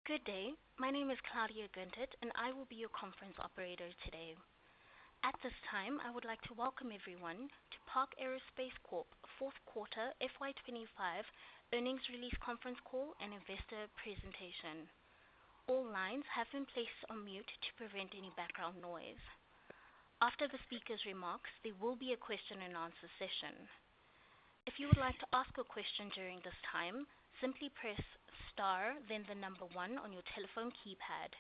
Good day. My name is Claudia Guntet, and I will be your conference operator today. At this time, I would like to welcome everyone to Park Aerospace Corp. Fourth Quarter FY25 Earnings Release Conference Call and Investor Presentation. All lines have been placed on mute to prevent any background noise. After the speaker's remarks, there will be a question and answer session. If you would like to ask a question during this time, simply press star, then the number 1 on your telephone keypad.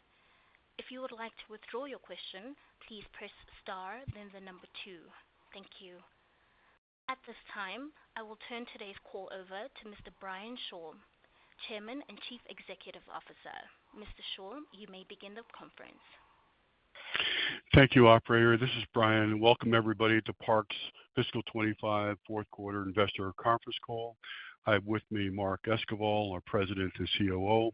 If you would like to withdraw your question, please press star, then the number 2. Thank you. At this time, I will turn today's call over to Mr. Brian Shaw, Chairman and Chief Executive Officer. Mr. Shaw, you may begin the conference. Thank you, operator. This is Brian. Welcome everybody to Park's Fiscal 25 Fourth Quarter Investor Conference Call. I have with me Mark Esquivel, our President and COO.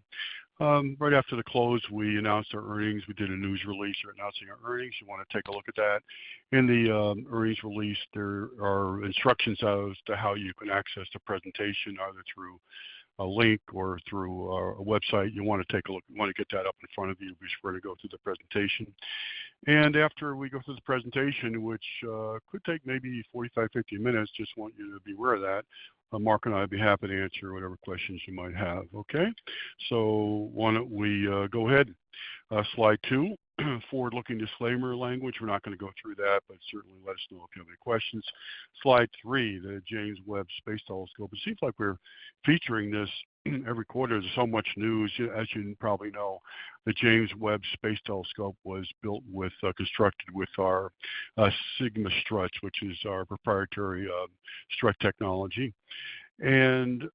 Right after the close, we announced our earnings. We did a news release announcing our earnings. You want to take a look at that. In the earnings release, there are instructions as to how you can access the presentation, either through a link or through a website. You want to take a look. You want to get that up in front of you. Be sure to go through the presentation. And after we go through the presentation, which could take maybe 45, 50 minutes, just want you to be aware of that. Mark and I would be happy to answer whatever questions you might have. Okay, so why don't we go ahead. Slide 2, forward-looking disclaimer language. We're not going to go through that, but certainly let us know if you have any questions. Slide 3, the James Webb Space Telescope. It seems like we're featuring this every quarter. There's so much news. As you probably know, the James Webb Space Telescope was built with, constructed with our Sigma struts, which is our proprietary strut technology. And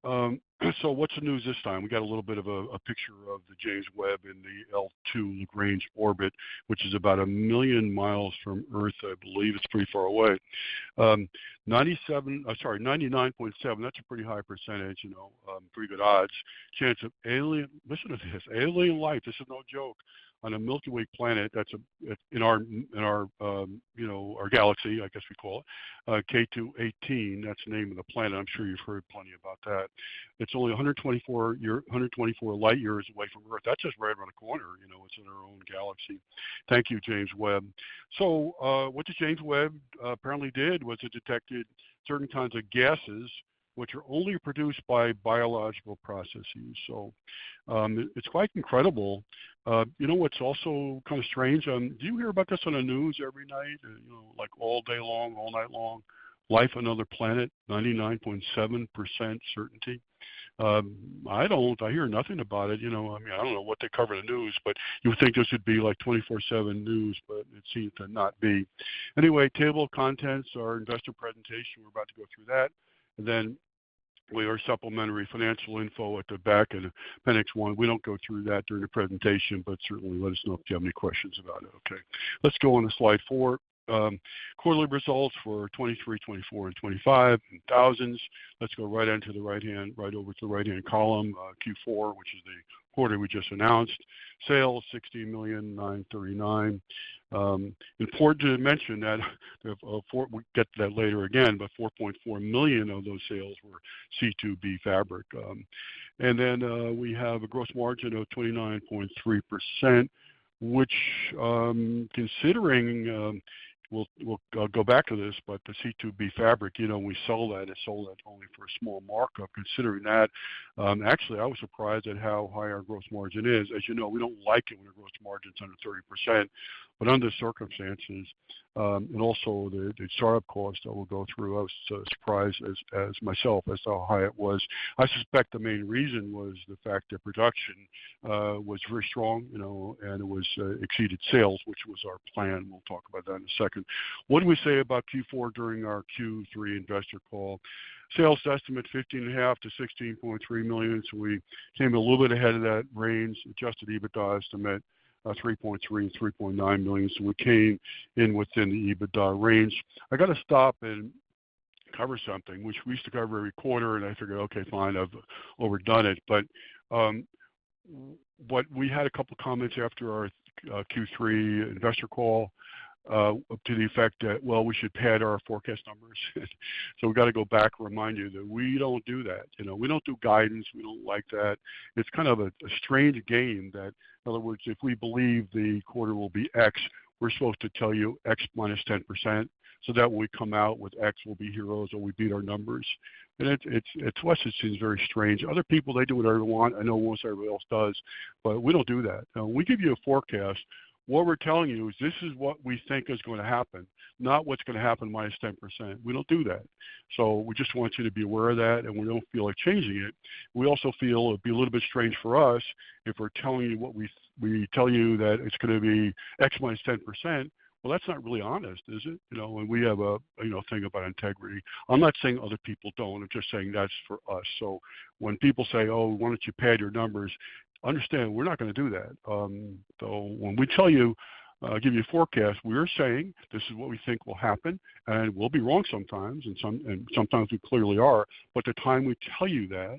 so what's the news this time? We got a little bit of a picture of the James Webb in the L2 Lagrange orbit, which is about 1 million miles from Earth. I believe it's pretty far away. 99.7, that's a pretty high percentage, pretty good odds. Chance of alien, listen to this, alien life, this is no joke, on a Milky Way planet that's in our our galaxy, I guess we call it, K2-18. That's the name of the planet. I'm sure you've heard plenty about that. It's only 124 light years away from Earth. That's just right around the corner. It's in our own galaxy. Thank you, James Webb. So what the James Webb apparently did was it detected certain kinds of gases which are only produced by biological processes. So it's quite incredible. What's also kind of strange? Do you hear about this on the news every night? Like all day long, all night long? Life on another planet, 99.7% certainty. I don't. I hear nothing about it. I don't know what they cover in the news, but you would think this would be like 24/7 news, but it seems to not be. Anyway, table of contents, our investor presentation. We're about to go through that. And then we are supplementary financial info at the back in Appendix 1. We don't go through that during the presentation, but certainly let us know if you have any questions about it. Okay, let's go on to slide 4. Quarterly results for 23, 24, and 25 in thousands. Let's go right over to the right-hand column, Q4, which is the quarter we just announced. Sales, $60,939,000. Important to mention that we get to that later again, but 4.4 million of those sales were C2B fabric. And then we have a gross margin of 29.3%, which considering we'll go back to this, but the C2B fabric, we sold that. It sold that only for a small markup. Considering that, actually, I was surprised at how high our gross margin is. As you know, we don't like it when our gross margin's under 30%, but under circumstances, and also the startup cost that we'll go through, I was surprised as myself as to how high it was. I suspect the main reason was the fact that production was very strong, and it was exceeded sales, which was our plan. We'll talk about that in a second. What did we say about Q4 during our Q3 investor call? Sales estimate 15.5 to 16.3 million. So we came a little bit ahead of that range. Adjusted EBITDA estimate 3.3 and 3.9 million. So we came in within the EBITDA range. I got to stop and cover something, which we used to cover every quarter, and I figured, okay, fine, I've overdone it. But what we had a couple of comments after our Q3 investor call. to the effect that, well, we should pad our forecast numbers. So we've got to go back and remind you that we don't do that. We don't do guidance. We don't like that. It's kind of a strange game that, in other words, if we believe the quarter will be X, we're supposed to tell you X minus 10%, so that when we come out with X, we'll be heroes or we beat our numbers. And to us, it seems very strange. Other people, they do whatever they want. I know most everybody else does, but we don't do that. We give you a forecast. What we're telling you is this is what we think is going to happen, not what's going to happen minus 10%. We don't do that. So we just want you to be aware of that, and we don't feel like changing it. We also feel it would be a little bit strange for us if we're telling you what we tell you that it's going to be X minus 10%. Well, that's not really honest, is it? And we have a thing about integrity. I'm not saying other people don't. I'm just saying that's for us. So when people say, "Oh, why don't you pad your numbers?" Understand, we're not going to do that. So when we tell you, give you a forecast, we're saying this is what we think will happen, and we'll be wrong sometimes, and sometimes we clearly are. But the time we tell you that,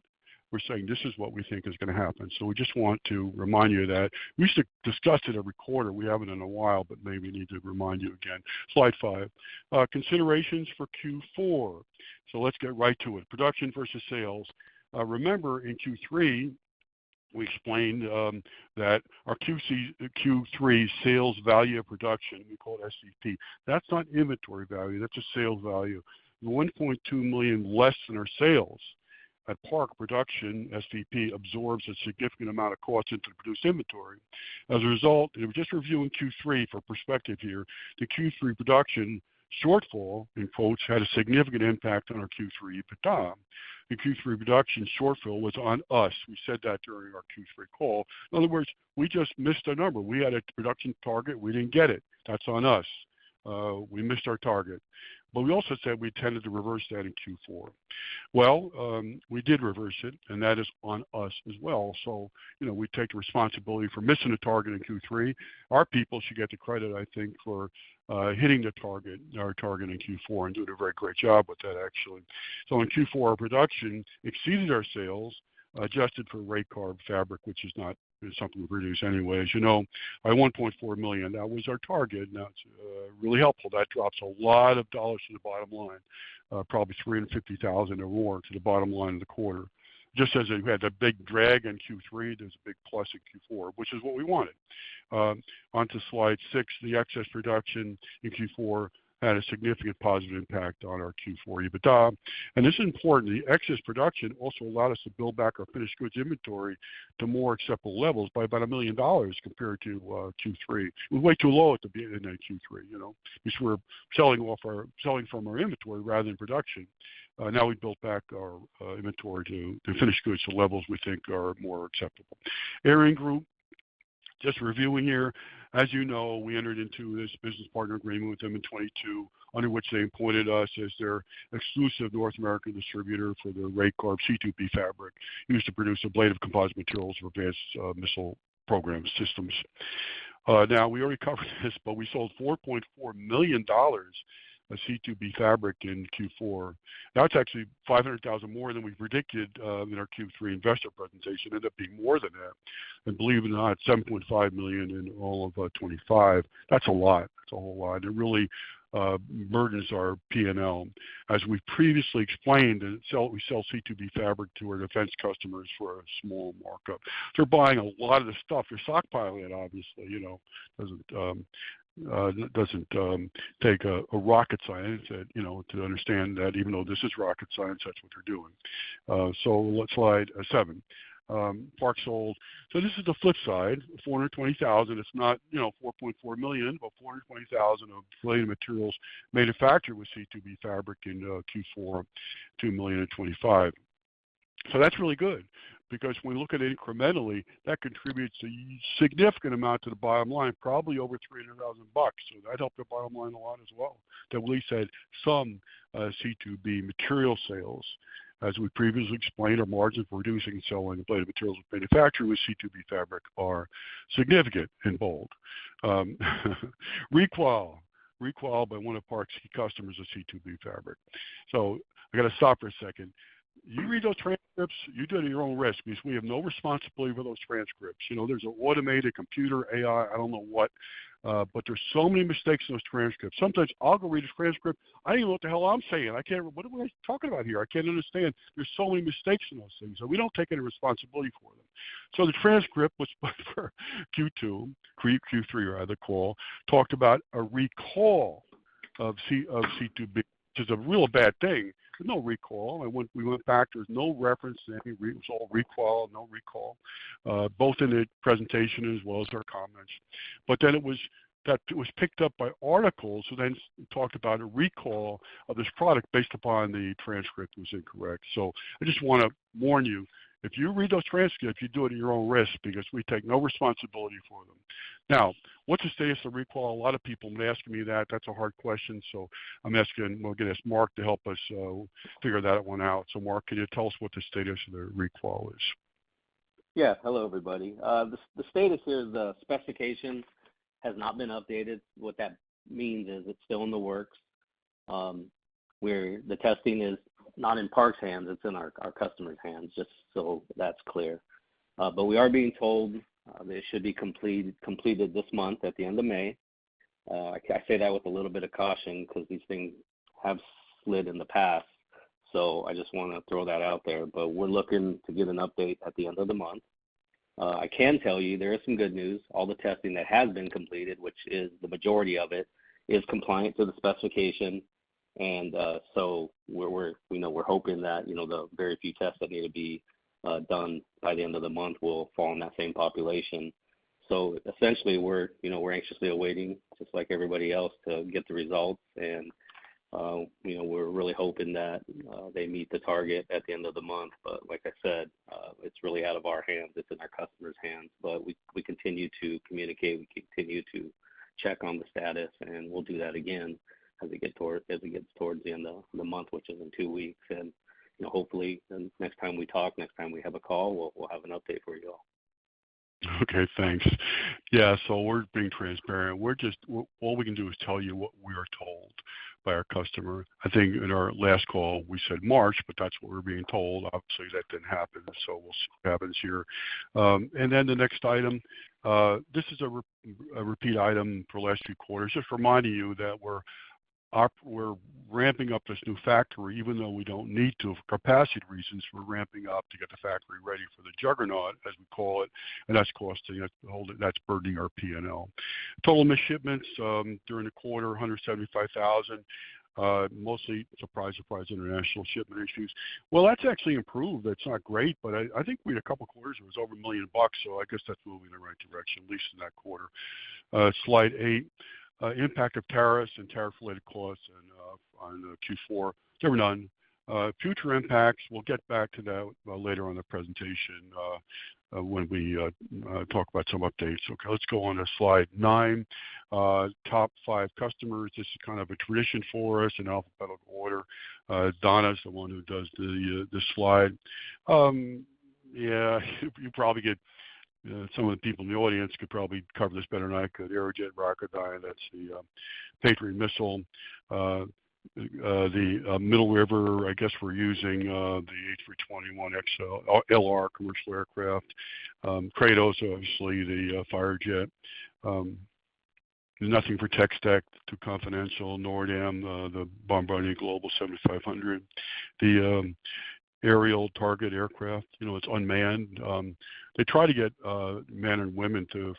we're saying this is what we think is going to happen. So we just want to remind you of that. We used to discuss it every quarter. We haven't in a while, but maybe we need to remind you again. Slide 5. Considerations for Q4. So let's get right to it. Production versus sales. Remember, in Q3, we explained that our Q3 sales value of production, we call it SVP, that's not inventory value, that's a sales value. $1.2 million less than our sales. At Park, production, SVP, absorbs a significant amount of cost into the produced inventory. As a result, just reviewing Q3 for perspective here, the Q3 production shortfall, in quotes, had a significant impact on our Q3 EBITDA. The Q3 production shortfall was on us. We said that during our Q3 call. In other words, we just missed a number. We had a production target. We didn't get it. That's on us. We missed our target. But we also said we intended to reverse that in Q4. Well, we did reverse it, and that is on us as well. So, we take the responsibility for missing the target in Q3. Our people should get the credit, I think, for hitting our target in Q4, and doing a very great job with that, actually. So in Q4, our production exceeded our sales, adjusted for rate carb fabric, which is not something we produce anyway. As you know, by $1.4 million, that was our target. Now it's really helpful. That drops a lot of dollars to the bottom line, probably $350,000 or more to the bottom line of the quarter. Just as we had a big drag in Q3, there's a big plus in Q4, which is what we wanted. On to slide 6, the excess production in Q4 had a significant positive impact on our Q4 EBITDA. And this is important. The excess production also allowed us to build back our finished goods inventory to more acceptable levels by about $1 million compared to Q3. It was way too low at the beginning of Q3, because we're selling from our inventory rather than production. Now we built back our inventory to finished goods to levels we think are more acceptable. ArianeGroup, just reviewing here, as you know, we entered into this business partner agreement with them in 22, under which they appointed us as their exclusive North American distributor for the rate carb C2B fabric used to produce ablative composite materials for advanced missile program systems. Now, we already covered this, but we sold $4.4 million of C2B fabric in Q4. Now it's actually $500,000 more than we predicted in our Q3 investor presentation. It ended up being more than that. And believe it or not, $7.5 million in all of 25. That's a lot. That's a whole lot. It really burdens our P&L. As we previously explained, we sell C2B fabric to our defense customers for a small markup. They're buying a lot of the stuff. They're stockpiling it, obviously. Doesn't take a rocket science, to understand that even though this is rocket science, that's what they're doing. So let's slide 7. Park sold. So this is the flip side, $420,000. It's not, $4.4 million, but $420,000 of related materials manufactured with C2B fabric in Q4, $2,025,000. So that's really good, because when we look at it incrementally, that contributes a significant amount to the bottom line, probably over $300,000. So that helped the bottom line a lot as well. That at least had some C2B material sales. As we previously explained, our margins for reducing and selling ablative materials manufactured with C2B fabric are significant and bold. Requal by one of Park's key customers of C2B fabric. So I got to stop for a second. You read those transcripts, you do it at your own risk, because we have no responsibility for those transcripts. There's an automated computer, AI, I don't know what, But there's so many mistakes in those transcripts. Sometimes I'll go read a transcript. I don't even know what the hell I'm saying. I can't. What are we talking about here? I can't understand. There's so many mistakes in those things, so we don't take any responsibility for them. So the transcript was for Q3 rather, call talked about a recall of C2B, which is a real bad thing. There's no recall. We went back. There's no reference to any. It was all requal, no recall, both in the presentation as well as our comments. But then it was picked up by articles who then talked about a recall of this product based upon the transcript was incorrect. So I just want to warn you, if you read those transcripts, you do it at your own risk because we take no responsibility for them. Now, what's the status of recall? A lot of people have been asking me that. That's a hard question, so we're going to ask Mark to help us figure that one out. So, Mark, can you tell us what the status of the recall is? Yeah, hello, everybody. The status here is the specification has not been updated. What that means is it's still in the works. Where the testing is not in Park's hands, it's in our customers' hands, just so that's clear. But we are being told that it should be completed this month at the end of May. I say that with a little bit of caution because these things have slid in the past. So I just want to throw that out there. But we're looking to get an update at the end of the month. I can tell you there is some good news. All the testing that has been completed, which is the majority of it, is compliant to the specification. And so we're hoping that, the very few tests that need to be done by the end of the month will fall in that same population. So essentially we're anxiously awaiting, just like everybody else, to get the results. And, we're really hoping that they meet the target at the end of the month. But like I said, it's really out of our hands. It's in our customers' hands. But we continue to communicate. We continue to check on the status, and we'll do that again as it gets towards the end of the month, which is in 2 weeks. And hopefully, the next time we talk, next time we have a call, we'll have an update for you all. Okay, thanks. Yeah, so we're being transparent. All we can do is tell you what we are told by our customer. I think in our last call we said March, but that's what we're being told. Obviously that didn't happen, so we'll see what happens here. And then the next item, this is a repeat item for the last few quarters, just reminding you that we're ramping up this new factory, even though we don't need to for capacity reasons. We're ramping up to get the factory ready for the juggernaut, as we call it, and that's costing us to hold it. That's burdening our P&L. Total missed shipments during the quarter, 175,000. Mostly, surprise, international shipment issues. Well, that's actually improved. That's not great, but I think we had a couple quarters it was over $1 million, so I guess that's moving in the right direction, at least in that quarter. Slide 8. Impact of tariffs and tariff-related costs on Q4. There were none. Future impacts, we'll get back to that later on in the presentation when we talk about some updates. Okay, let's go on to slide 9. Top 5 customers. This is kind of a tradition for us in alphabetical order. Donna's the one who does the slide. Yeah, you probably get some of the people in the audience could probably cover this better than I could. Aerojet Rocketdyne, that's the Patriot missile. The Middle River, I guess we're using the A321 LR commercial aircraft. Kratos, obviously, the fighter jet. Nothing for TechStack, too confidential. NORDAM, the Bombardier Global 7500. The aerial target aircraft, it's unmanned. They try to get men and women to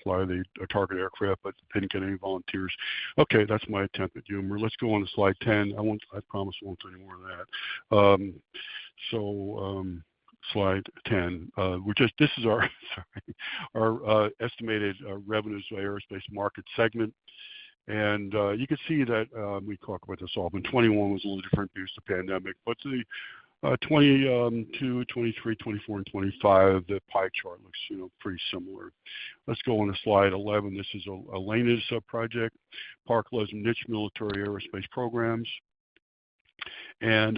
fly the target aircraft, but didn't get any volunteers. Okay, that's my attempt at humor. Let's go on to slide 10. I promise I won't do any more of that. Slide 10. This is our estimated revenues by aerospace market segment. And you can see that we talk about this often. 21 was a little different due to the pandemic, but the 22, 23, 24, and 25, the pie chart looks, pretty similar. Let's go on to slide 11. This is Elena's project. Park loves niche military aerospace programs. And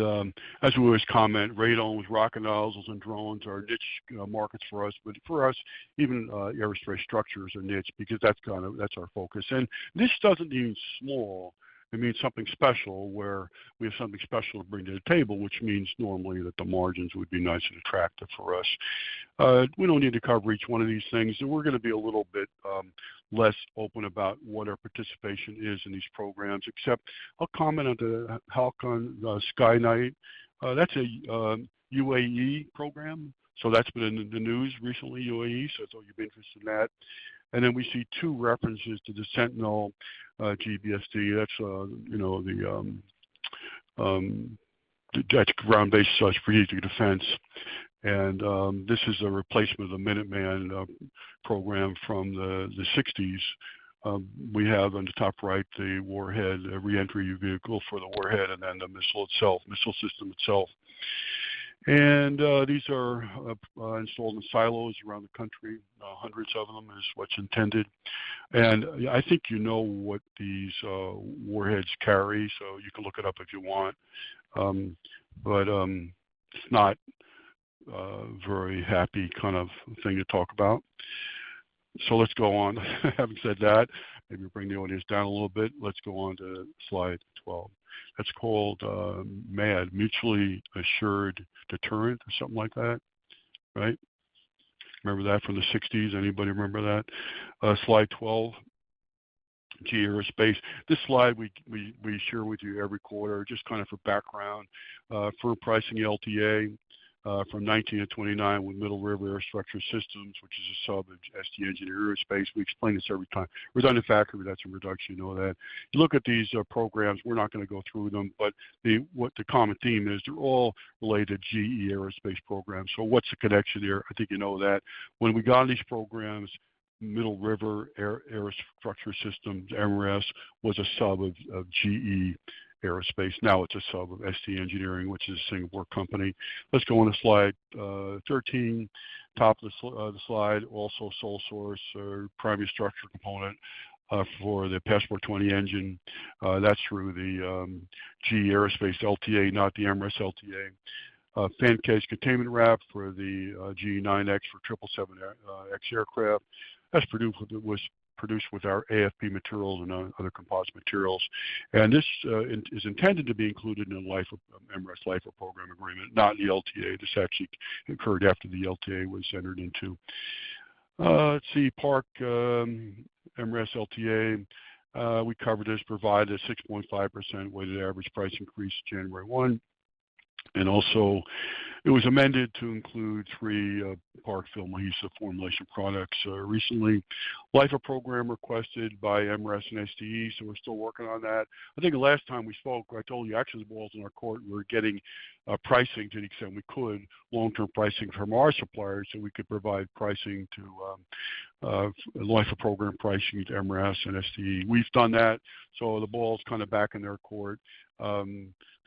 as we always comment, radomes, rocket nozzles, and drones are niche markets for us. But for us, even aerospace structures are niche because that's our focus. And this doesn't mean small. It means something special, where we have something special to bring to the table, which means normally that the margins would be nice and attractive for us. We don't need to cover each one of these things, and we're going to be a little bit less open about what our participation is in these programs, except I'll comment on the Halcon Skynight. That's a UAE program, so that's been in the news recently, UAE, so I thought you'd be interested in that. And then we see two references to the Sentinel GBSD. That's that's ground-based strategic defense, and this is a replacement of the Minuteman program from the 60s. We have on the top right the warhead, a reentry vehicle for the warhead, and then the missile system itself. And these are installed in silos around the country. Hundreds of them is what's intended. And I think you know what these warheads carry, so you can look it up if you want. But it's not a very happy kind of thing to talk about. So let's go on. Having said that, maybe bring the audience down a little bit. Let's go on to slide 12. That's called MAD, Mutually Assured Deterrent, or something like that, right? Remember that from the 60s? Anybody remember that? Slide 12, GE Aerospace. This slide we share with you every quarter, just kind of for background. For pricing LTA from 19 to 29 with Middle River Aerostructure Systems, which is a sub of ST Engineer Aerospace. We explain this every time. Redundant factory reduction, reduction, you know that. You look at these programs, we're not going to go through them, but what the common theme is, they're all related to GE Aerospace programs. So what's the connection there? I think you know that. When we got on these programs, Middle River Aerostructure Systems, MRS, was a sub of GE Aerospace. Now it's a sub of ST Engineering, which is a Singapore company. Let's go on to slide 13, top of the slide, also sole source or primary structure component for the Passport 20 engine. That's through the GE Aerospace LTA, not the MRS LTA. Fan case containment wrap for the GE9X for 777X aircraft. That's produced with our AFP materials and other composite materials. And this is intended to be included in the MRS LIFO program agreement, not in the LTA. This actually occurred after the LTA was entered into. Let's see, Park MRS LTA. We covered this, provided a 6.5% weighted average price increase January 1. And also, it was amended to include 3 Park film adhesive formulation products recently. LIFO program requested by MRS and STE, so we're still working on that. I think the last time we spoke, I told you actually the ball's in our court. We're getting pricing to the extent we could, long-term pricing from our suppliers, so we could provide pricing to LIFO program pricing to MRS and STE. We've done that, so the ball's kind of back in their court.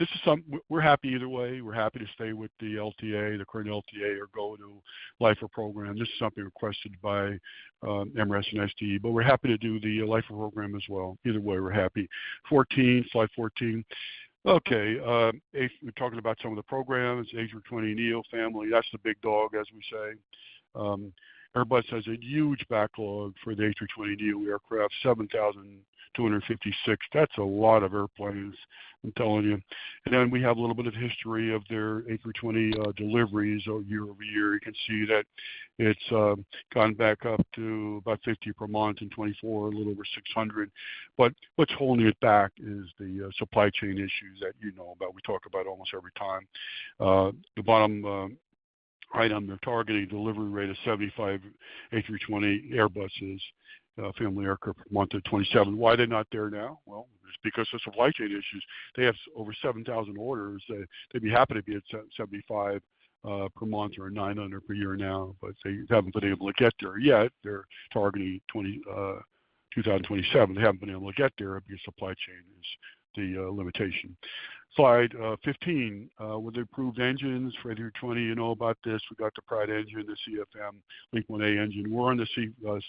This is we're happy either way. We're happy to stay with the LTA, the current LTA, or go to LIFO program. This is something requested by MRS and STE, but we're happy to do the LIFO program as well. Either way, we're happy. Slide 14. Okay, we're talking about some of the programs. A320neo family, that's the big dog, as we say. Airbus has a huge backlog for the A320neo aircraft, 7,256. That's a lot of airplanes, I'm telling you. And then we have a little bit of history of their A320 deliveries year over year. You can see that it's gone back up to about 50 per month in 24, a little over 600. But what's holding it back is the supply chain issues that you know about. We talk about almost every time. The bottom item, they're targeting delivery rate of 75 A320 Airbuses, family aircraft per month at 27. Why are they not there now? Well, it's because of supply chain issues. They have over 7,000 orders. They'd be happy to be at 75 per month or 900 per year now, but they haven't been able to get there yet. They're targeting 2027. They haven't been able to get there because supply chain is the limitation. Slide 15, with the approved engines for A320, you know about this. We got the Pratt engine, the CFM LEAP 1A engine. We're on the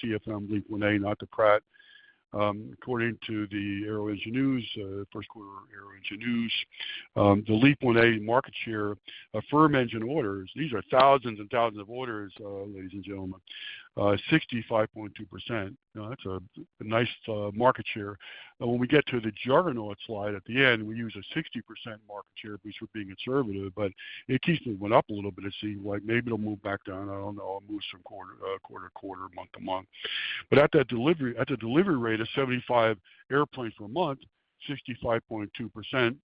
CFM LEAP 1A, not the Pratt. According to the Aero Engine News, first quarter Aero Engine News, the LEAP 1A market share of firm engine orders, these are thousands and thousands of orders, ladies and gentlemen. 65.2%. That's a nice market share. And when we get to the juggernaut slide at the end, we use a 60% market share because we're being conservative, but it keeps moving up a little bit. It seems like maybe it'll move back down. I don't know. It moves from quarter to quarter, month to month. But at the delivery rate of 75 airplanes per month, 65.2%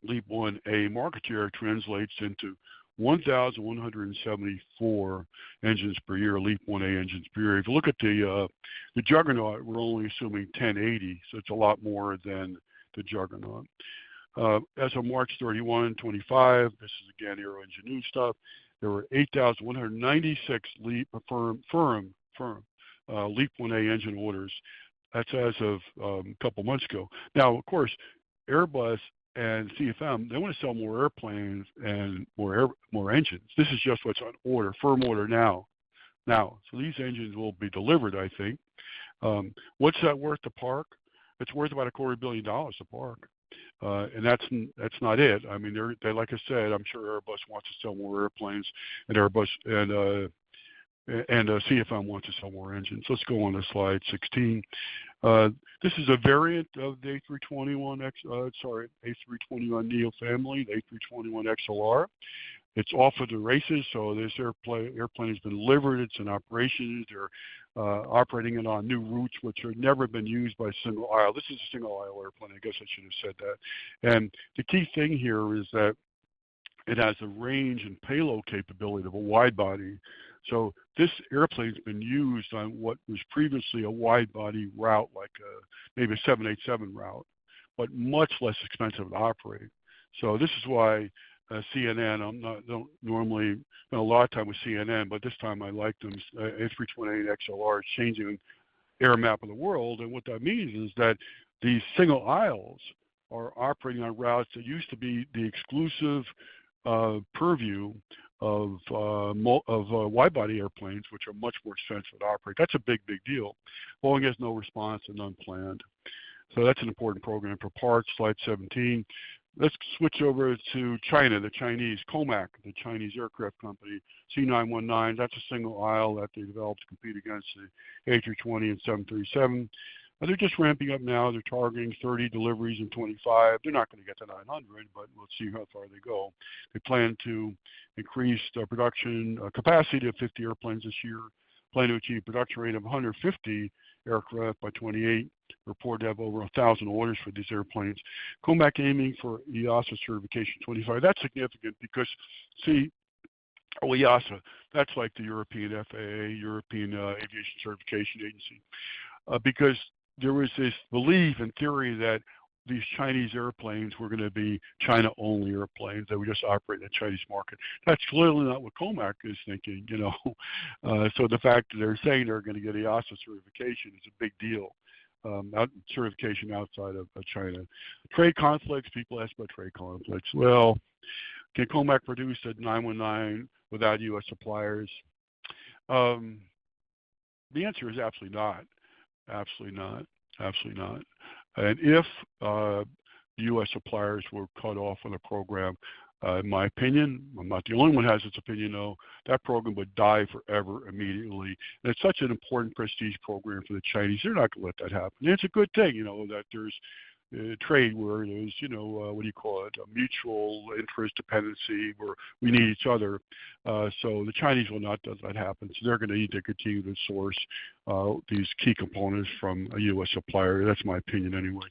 LEAP 1A market share translates into 1,174 engines per year, LEAP 1A engines per year. If you look at the juggernaut, we're only assuming 1080, so it's a lot more than the juggernaut. As of March 31, 25, this is again Aero Engine News stuff, there were 8,196 LEAP firm LEAP 1A engine orders. That's as of a couple months ago. Now, of course, Airbus and CFM, they want to sell more airplanes and more engines. This is just what's on order, firm order now. So these engines will be delivered, I think. What's that worth to Park? It's worth about $250 million to Park. And that's not it. I mean, they like I said, I'm sure Airbus wants to sell more airplanes, and Airbus and CFM wants to sell more engines. Let's go on to slide 16. This is a variant of the A321neo family, the A321XLR. It's off of the races, so this airplane has been delivered. It's in operation. They're operating it on new routes, which have never been used by single aisle. This is a single aisle airplane. I guess I should have said that. And the key thing here is that it has the range and payload capability of a wide body. So this airplane's been used on what was previously a wide body route, like maybe a 787 route, but much less expensive to operate. So this is why CNN, don't normally spend a lot of time with CNN, but this time I like them. A320XLR is changing air map of the world, and what that means is that these single aisles are operating on routes that used to be the exclusive purview of wide-body airplanes, which are much more expensive to operate. That's a big deal. Boeing has no response and unplanned. So that's an important program for parts. Slide 17. Let's switch over to China, the Chinese, COMAC, the Chinese aircraft company, C919. That's a single aisle that they developed to compete against the A320 and 737. They're just ramping up now. They're targeting 30 deliveries in 25. They're not going to get to 900, but we'll see how far they go. They plan to increase production capacity to 50 airplanes this year. Plan to achieve production rate of 150 aircraft by 28. Report to have over 1,000 orders for these airplanes. COMAC aiming for EASA certification 25. That's significant because, see, EASA, that's like the European FAA, European Aviation Certification Agency, because there was this belief and theory that these Chinese airplanes were going to be China-only airplanes that would just operate in the Chinese market. That's clearly not what COMAC is thinking, you know. So the fact that they're saying they're going to get EASA certification is a big deal. Certification outside of China. Trade conflicts, people ask about trade conflicts. Well, can COMAC produce a 919 without U.S. suppliers? The answer is absolutely not. Absolutely not. Absolutely not. And if U.S. suppliers were cut off on the program, in my opinion, I'm not the only one who has this opinion, though, that program would die forever immediately. And it's such an important prestige program for the Chinese. They're not going to let that happen. And it's a good thing, you know, that there's trade where there's, you know, what do you call it, a mutual interest dependency where we need each other. So the Chinese will not let that happen. So they're going to need to continue to source these key components from a U.S. supplier. That's my opinion anyway.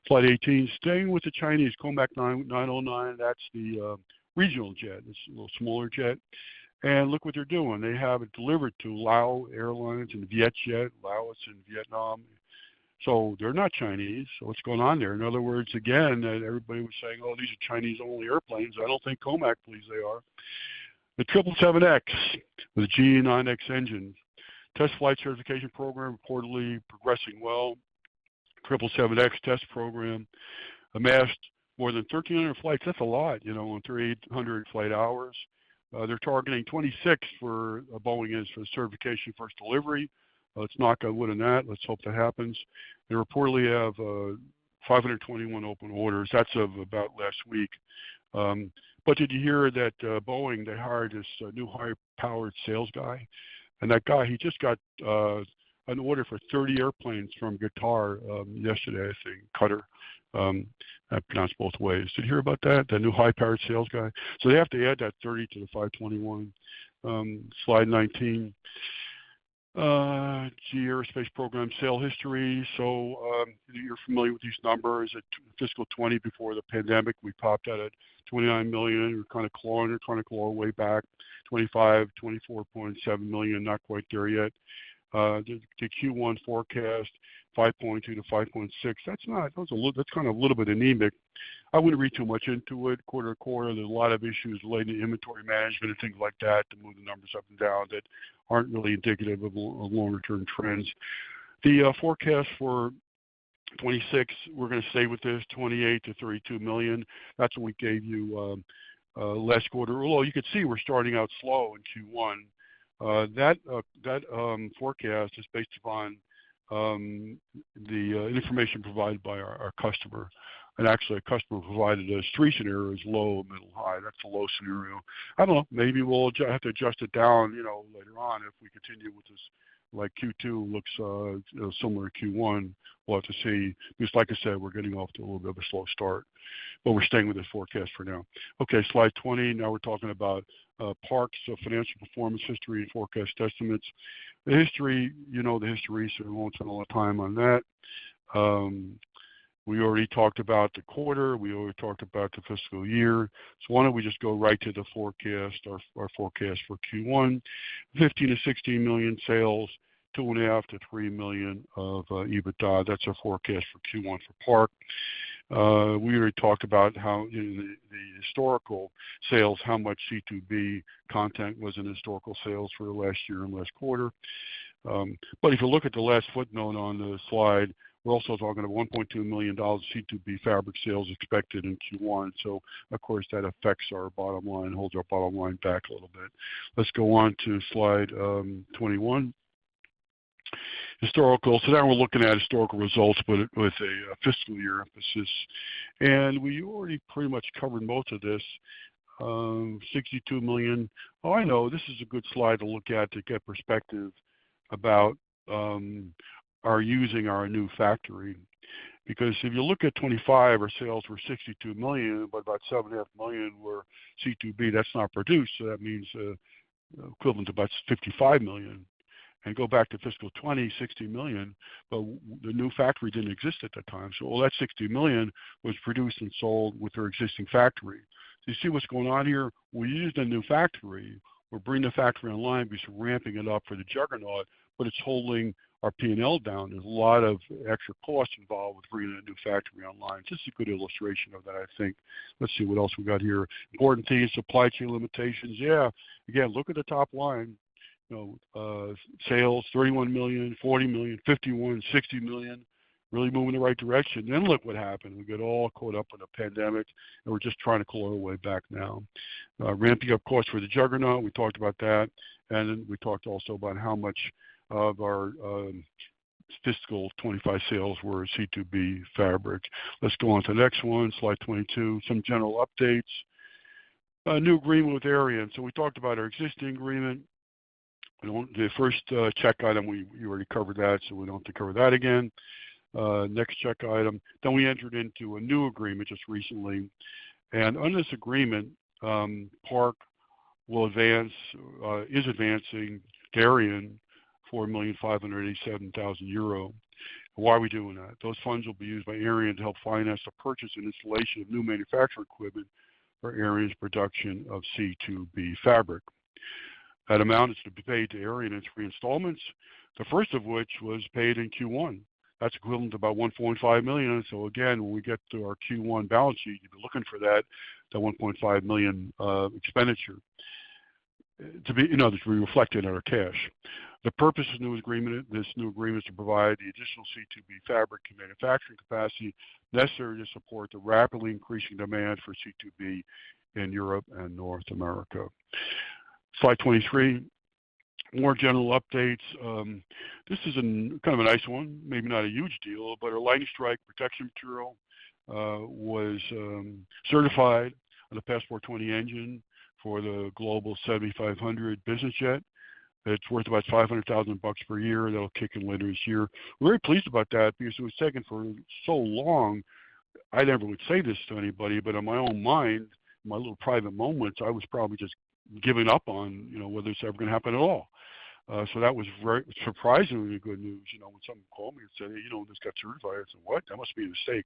Slide 18, staying with the Chinese, COMAC 909, that's the regional jet. It's a little smaller jet. And look what they're doing. They have it delivered to Lao Airlines and Vietjet. Lao is in Vietnam. So they're not Chinese. So what's going on there? In other words, again, everybody was saying, oh, these are Chinese-only airplanes. I don't think COMAC believes they are. The 777X with the GE9X engines. Test flight certification program reportedly progressing well. 777X test program amassed more than 1,300 flights. That's a lot, you know, on 3,800 flight hours. They're targeting 26 for Boeing is for certification first delivery. Let's knock on wood on that. Let's hope that happens. They reportedly have 521 open orders. That's of about last week. But did you hear that Boeing, they hired this new high-powered sales guy? And that guy, he just got an order for 30 airplanes from Qatar yesterday, I think, Qatar. I pronounce both ways. Did you hear about that? That new high-powered sales guy. So they have to add that 30 to the 521. Slide 19. GE Aerospace program sale history. So you're familiar with these numbers. At fiscal 20 before the pandemic, we popped out at 29 million. We're kind of trying to claw our way back. 25, 24.7 million, not quite there yet. The Q1 forecast, 5.2 to 5.6. That's kind of a little bit anemic. I wouldn't read too much into it. Quarter to quarter, there's a lot of issues related to inventory management and things like that to move the numbers up and down that aren't really indicative of longer-term trends. The forecast for 26, we're going to stay with this, 28 to 32 million. That's what we gave you last quarter. Although you could see we're starting out slow in Q1. That forecast is based upon the information provided by our customer. And actually, a customer provided us 3 scenarios, low, middle, high. That's a low scenario. I don't know. Maybe we'll have to adjust it down, later on if we continue with this. Like Q2 looks similar to Q1. We'll have to see. Because like I said, we're getting off to a little bit of a slow start. But we're staying with this forecast for now. Okay, slide 20. Now we're talking about Park's financial performance history and forecast estimates. The history, the history, so we won't spend a lot of time on that. We already talked about the quarter. We already talked about the fiscal year. So why don't we just go right to the forecast, our forecast for Q1. 15 to 16 million sales, 2.5 to 3 million of EBITDA. That's our forecast for Q1 for Park. We already talked about how in the historical sales, how much C2B content was in historical sales for last year and last quarter. But if you look at the last footnote on the slide, we're also talking about $1.2 million C2B fabric sales expected in Q1. So, of course, that affects our bottom line, holds our bottom line back a little bit. Let's go on to slide 21. Historical. So now we're looking at historical results, but with a fiscal year emphasis. And we already pretty much covered most of this. 62 million. Oh, I know. This is a good slide to look at to get perspective about our using our new factory. Because if you look at 25, our sales were 62 million, but about 7.5 million were C2B. That's not produced, so that means equivalent to about 55 million. And go back to fiscal 20, 60 million, but the new factory didn't exist at that time. So all that 60 million was produced and sold with their existing factory. So you see what's going on here? We used a new factory. We're bringing the factory online because we're ramping it up for the juggernaut, but it's holding our P&L down. There's a lot of extra costs involved with bringing a new factory online. Just a good illustration of that, I think. Let's see what else we got here. Important things, supply chain limitations. Yeah, again, look at the top line. Sales, 31 million, 40 million, 51, 60 million, really moving in the right direction. Then look what happened. We got all caught up in a pandemic, and we're just trying to claw our way back now. Ramping up costs for the juggernaut, we talked about that. And then we talked also about how much of our fiscal 25 sales were C2B fabric. Let's go on to the next one, slide 22, some general updates. A new agreement with Ariane. So we talked about our existing agreement. The first check item, we already covered that, so we don't have to cover that again. Next check item. Then we entered into a new agreement just recently. And under this agreement, Park will is advancing Ariane 4,587,000 euro. Why are we doing that? Those funds will be used by Ariane to help finance the purchase and installation of new manufacturing equipment for Ariane's production of C2B fabric. That amount is to be paid to Ariane in 3 installments, the first of which was paid in Q1. That's equivalent to about 1.5 million. So again, when we get to our Q1 balance sheet, you'll be looking for that 1.5 million expenditure to be reflected in our cash. The purpose of this new agreement is to provide the additional C2B fabric and manufacturing capacity necessary to support the rapidly increasing demand for C2B in Europe and North America. Slide 23, more general updates. This is kind of a nice one, maybe not a huge deal, but our lightning strike protection material was certified on the Passport 20 engine for the Global 7500 business jet. It's worth about $500,000 per year. That'll kick in later this year. We're very pleased about that because it was taken for so long. I never would say this to anybody, but in my own mind, in my little private moments, I was probably just giving up on, whether it's ever going to happen at all. So that was very surprisingly good news. When someone called me and said, hey, this got certified, I said, what? That must be a mistake.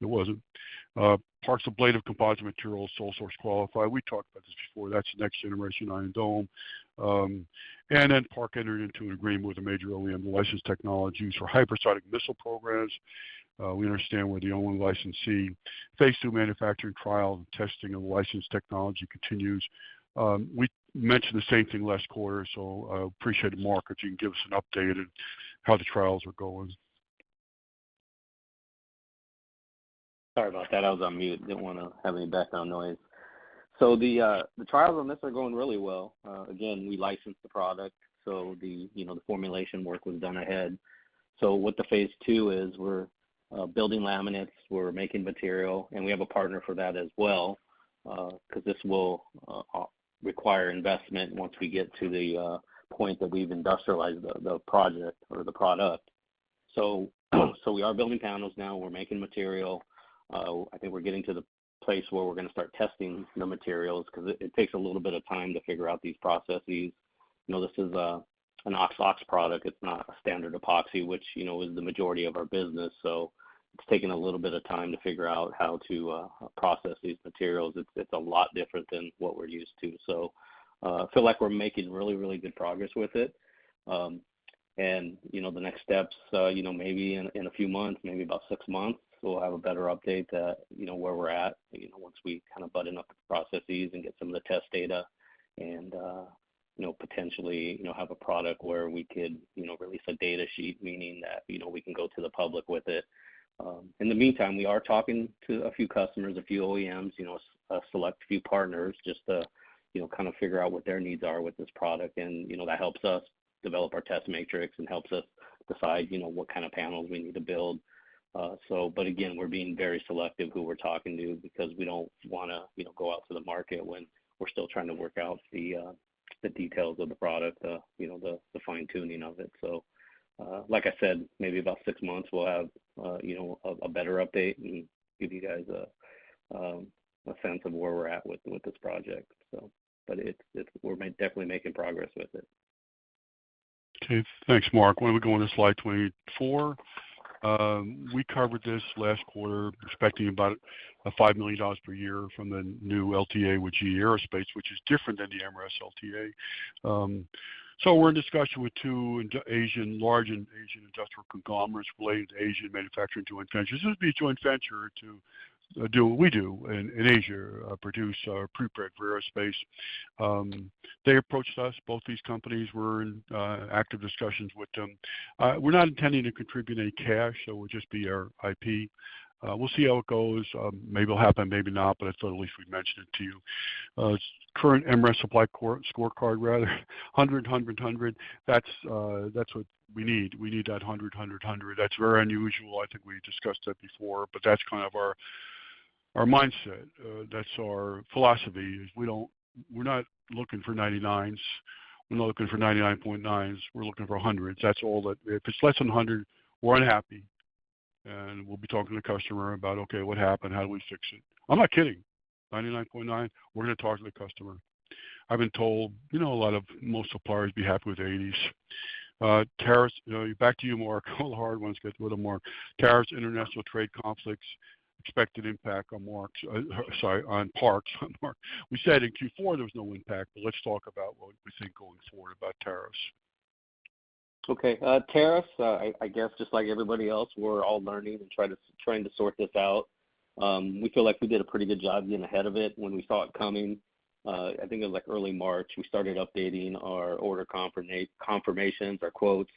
It wasn't. Park's ablative composite material, sole source qualified. We talked about this before. That's the next generation Iron Dome. And then Park entered into an agreement with a major OEM to license technologies for hypersonic missile programs. We understand we're the only licensee. Phase 2 manufacturing trial and testing of the licensed technology continues. We mentioned the same thing last quarter, so I appreciate it, Mark, if you can give us an update on how the trials are going. Sorry about that. I was on mute. Didn't want to have any background noise. So the trials on this are going really well. Again, we licensed the product, so the formulation work was done ahead. So what the phase 2 is, we're building laminates, we're making material, and we have a partner for that as well, because this will require investment once we get to the point that we've industrialized the project or the product. So we are building panels now. We're making material. I think we're getting to the place where we're going to start testing the materials because it takes a little bit of time to figure out these processes. This is an ox-ox product. It's not a standard epoxy, which, is the majority of our business. So it's taken a little bit of time to figure out how to process these materials. It's a lot different than what we're used to. So I feel like we're making really, really good progress with it. And, the next steps, maybe in a few months, maybe about 6 months, we'll have a better update that, where we're at, once we kind of button up the processes and get some of the test data and, potentially, have a product where we could, release a data sheet, meaning that, we can go to the public with it. In the meantime, we are talking to a few customers, a few OEMs, a select few partners just to, kind of figure out what their needs are with this product. And, that helps us develop our test matrix and helps us decide, what kind of panels we need to build. But again, we're being very selective who we're talking to because we don't want to, go out to the market when we're still trying to work out the details of the product, the fine tuning of it. So, like I said, maybe about 6 months we'll have, a better update and give you guys a sense of where we're at with this project. So, but we're definitely making progress with it. Okay, thanks, Mark. Why don't we go on to slide 24? We covered this last quarter, expecting about $5 million per year from the new LTA with GE Aerospace, which is different than the MRAS LTA. So we're in discussion with two large Asian industrial conglomerates related to Asian manufacturing joint ventures. This would be a joint venture to do what we do in Asia, produce prepreg for aerospace. They approached us. Both these companies were in active discussions with them. We're not intending to contribute any cash, so it will just be our IP. We'll see how it goes. Maybe it'll happen, maybe not, but I thought at least we'd mention it to you. Current MRAS supply scorecard, rather, 100, 100, 100. That's what we need. We need that 100, 100, 100. That's very unusual. I think we discussed that before, but that's kind of our mindset. That's our philosophy. Is we're not looking for 99s. We're not looking for 99.9s. We're looking for 100s. That's all that. If it's less than 100, we're unhappy. And we'll be talking to the customer about, okay, what happened? How do we fix it? I'm not kidding. 99.9, we're going to talk to the customer. I've been told, most suppliers be happy with 80s. Tariffs, back to you, Mark. All the hard ones get rid of Mark. Tariffs, international trade conflicts, expected impact on on Parks. We said in Q4 there was no impact, but let's talk about what we think going forward about tariffs. Okay, tariffs. I guess just like everybody else, we're all learning and trying to sort this out. We feel like we did a pretty good job getting ahead of it when we saw it coming. I think it was like early March. We started updating our order confirmations, our quotes.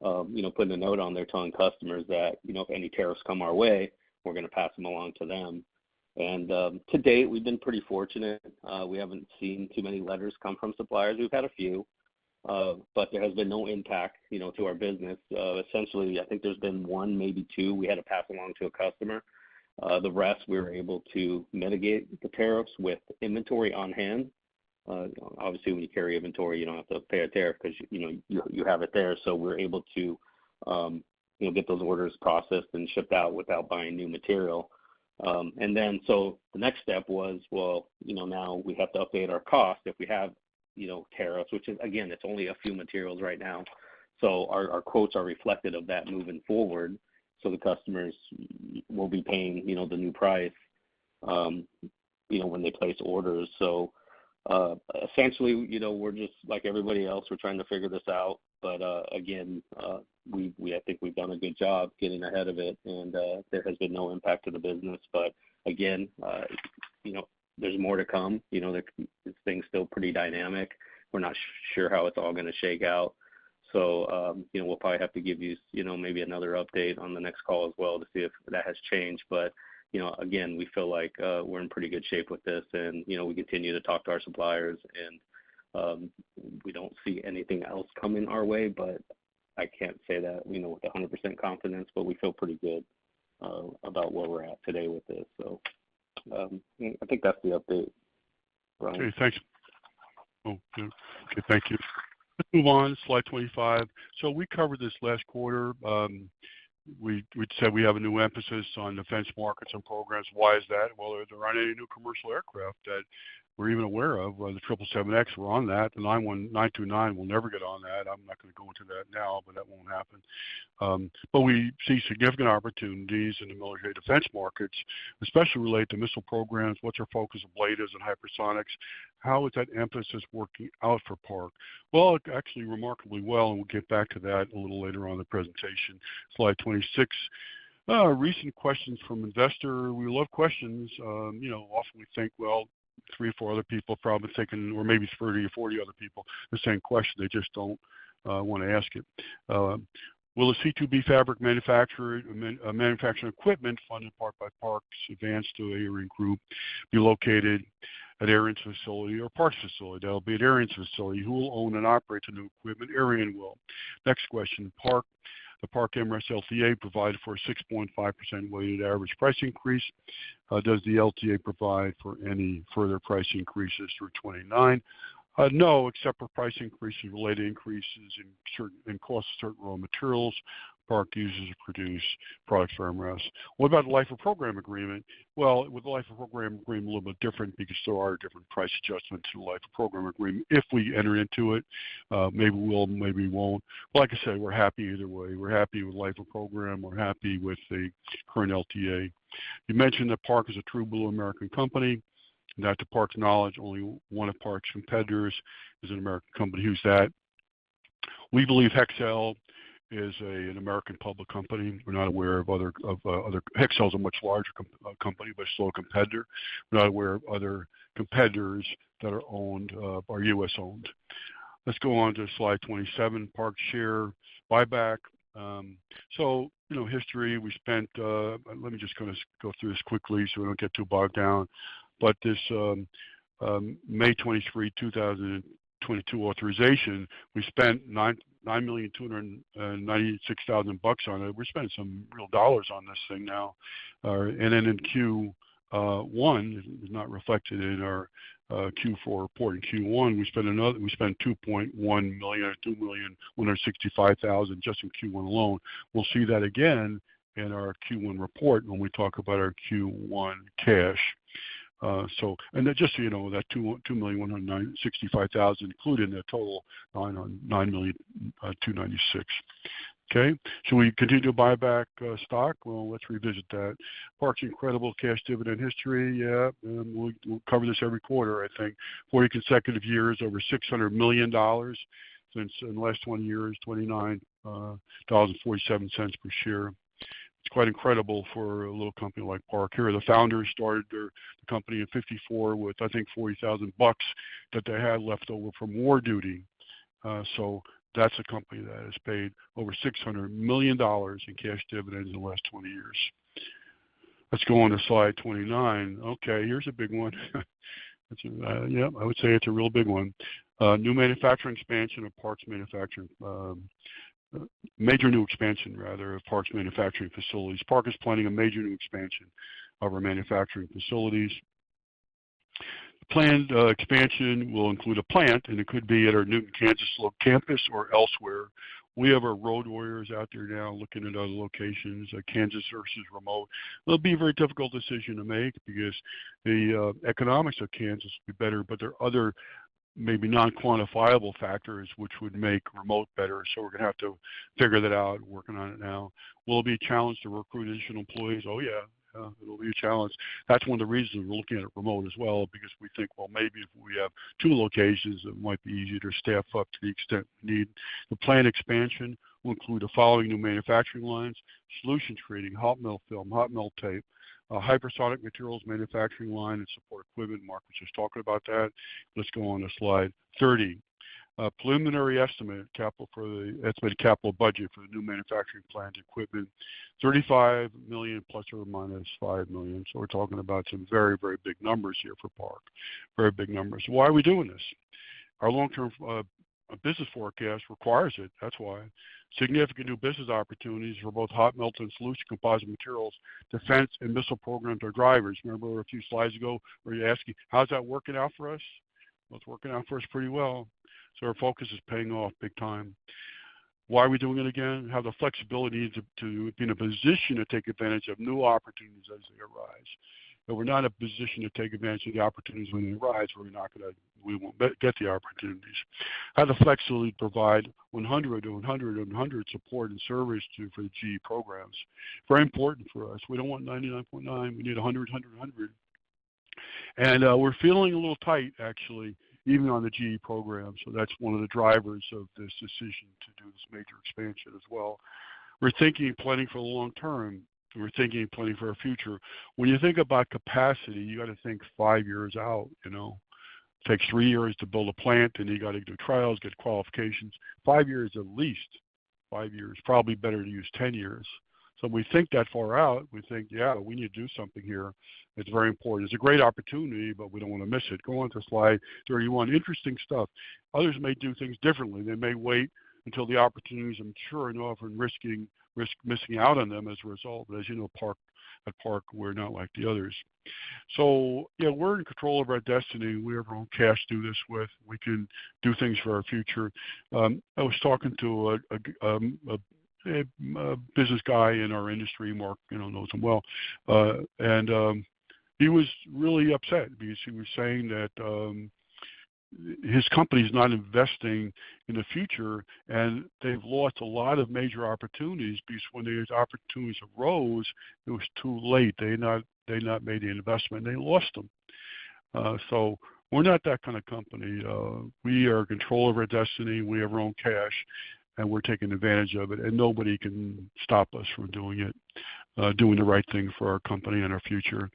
Putting a note on there telling customers that if any tariffs come our way, we're going to pass them along to them. And to date, we've been pretty fortunate. We haven't seen too many letters come from suppliers. We've had a few, but there has been no impact, to our business. Essentially, I think there's been one, maybe two, we had to pass along to a customer. The rest, we were able to mitigate the tariffs with inventory on hand. Obviously, when you carry inventory, you don't have to pay a tariff because you have it there. So we're able to get those orders processed and shipped out without buying new material. And then so the next step was, well, now we have to update our cost if we have tariffs, which is, again, it's only a few materials right now. So our quotes are reflected of that moving forward. So the customers will be paying the new price when they place orders. So essentially, we're just like everybody else. We're trying to figure this out. But again, I think we've done a good job getting ahead of it, and there has been no impact to the business. But again, there's more to come. This thing's still pretty dynamic. We're not sure how it's all going to shake out. So we'll probably have to give you maybe another update on the next call as well to see if that has changed. But again, we feel like we're in pretty good shape with this, and we continue to talk to our suppliers, and we don't see anything else coming our way. But I can't say that with 100% confidence, but we feel pretty good about where we're at today with this. So I think that's the update, Brian. Okay, thanks. Oh, okay, thank you. Let's move on, slide 25. So we covered this last quarter. We said we have a new emphasis on defense markets and programs. Why is that? Well, there aren't any new commercial aircraft that we're even aware of. The 777X, we're on that. The 929 will never get on that. I'm not going to go into that now, but that won't happen. But we see significant opportunities in the military defense markets, especially related to missile programs. What's our focus of late is in hypersonics? How is that emphasis working out for Park? Well, actually remarkably well, and we'll get back to that a little later on in the presentation. Slide 26. Recent questions from investor. We love questions. Often we think, well, 3 or 4 other people probably thinking, or maybe 30 or 40 other people, the same question. They just don't want to ask it. Will the C2B fabric manufacturing equipment funded part by Park's advanced to ArianeGroup be located at Ariane's facility or Park's facility? That'll be at Ariane's facility. Who will own and operate the new equipment? Ariane will. Next question. The Park MRS LTA provided for a 6.5% weighted average price increase. Does the LTA provide for any further price increases through 29? No, except for price increases related to increases in cost of certain raw materials Park uses to produce products for MRS. What about the life of program agreement? Well, with the life of program agreement, a little bit different because there are different price adjustments to the life of program agreement. If we enter into it, maybe we will, maybe we won't. But like I said, we're happy either way. We're happy with life of program. We're happy with the current LTA. You mentioned that Park is a true blue American company. That to Park's knowledge, only one of Park's competitors is an American company. Who's that? We believe Hexcel is an American public company. We're not aware of other. Hexcel is a much larger company, but still a competitor. We're not aware of other competitors that are owned, are U.S. owned. Let's go on to slide 27. Park share buyback. So history. We spent. Let me just kind of go through this quickly so we don't get too bogged down. But this May 23, 2022 authorization, we spent $9,296,000 on it. We're spending some real dollars on this thing now. And then in Q1, it's not reflected in our Q4 report. In Q1, we spent $2.1 million or $2,165,000 just in Q1 alone. We'll see that again in our Q1 report when we talk about our Q1 cash. And then just so you know, that $2,165,000 included in the total $9,296,000. Okay, should we continue to buy back stock? Well, let's revisit that. Park's incredible cash dividend history. Yeah, we'll cover this every quarter. I think 40 consecutive years, over $600 million since in the last 20 years, $29.47 per share. It's quite incredible for a little company like Park. Here, the founders started the company in '54 with, I think, $40,000 that they had left over from war duty. So that's a company that has paid over $600 million in cash dividends in the last 20 years. Let's go on to slide 29. Okay, here's a big one. Yeah, I would say it's a real big one. New manufacturing expansion of Park's manufacturing. Major new expansion, rather, of Park's manufacturing facilities. Park is planning a major new expansion of our manufacturing facilities. Planned expansion will include a plant, and it could be at our Newton, Kansas campus or elsewhere. We have our road warriors out there now looking at other locations, Kansas versus remote. It'll be a very difficult decision to make because the economics of Kansas will be better, but there are other maybe non-quantifiable factors which would make remote better. So we're going to have to figure that out, working on it now. Will it be a challenge to recruit additional employees? Oh, yeah. It'll be a challenge. That's one of the reasons we're looking at it remote as well, because we think, well, maybe if we have 2 locations, it might be easier to staff up to the extent we need. The plant expansion will include the following new manufacturing lines: solutions creating, hot melt film, hot melt tape, hypersonic materials manufacturing line, and support equipment. Mark was just talking about that. Let's go on to slide 30. Preliminary estimate capital for the estimated capital budget for the new manufacturing plant equipment, $35 million plus or minus $5 million. So we're talking about some very, very big numbers here for Park. Very big numbers. Why are we doing this? Our long-term business forecast requires it. That's why. Significant new business opportunities for both hot melt and solution composite materials, defense and missile programs are drivers. Remember a few slides ago where you asked, how's that working out for us? Well, it's working out for us pretty well. So our focus is paying off big time. Why are we doing it again? Have the flexibility to be in a position to take advantage of new opportunities as they arise. But we're not in a position to take advantage of the opportunities when they arise. We won't get the opportunities. Have the flexibility to provide 100 support and service for the GE programs. Very important for us. We don't want 99.9. We need 100. And we're feeling a little tight, actually, even on the GE program. So that's one of the drivers of this decision to do this major expansion as well. We're thinking and planning for the long term. We're thinking and planning for our future. When you think about capacity, you got to think 5 years out, It takes 3 years to build a plant, and you got to do trials, get qualifications. 5 years at least. 5 years. Probably better to use 10 years. So we think that far out. We think, yeah, we need to do something here. It's very important. It's a great opportunity, but we don't want to miss it. Go on to slide 31. Interesting stuff. Others may do things differently. They may wait until the opportunities are mature enough and risk missing out on them as a result. But as you know, at Park, we're not like the others. So, yeah, we're in control of our destiny. We have our own cash to do this with. We can do things for our future. I was talking to a business guy in our industry. Mark, knows him well, and he was really upset because he was saying that his company's not investing in the future, and they've lost a lot of major opportunities because when these opportunities arose, it was too late. They not made the investment. They lost them. So we're not that kind of company. We are in control of our destiny. We have our own cash, and we're taking advantage of it, and nobody can stop us from doing it, doing the right thing for our company and our future.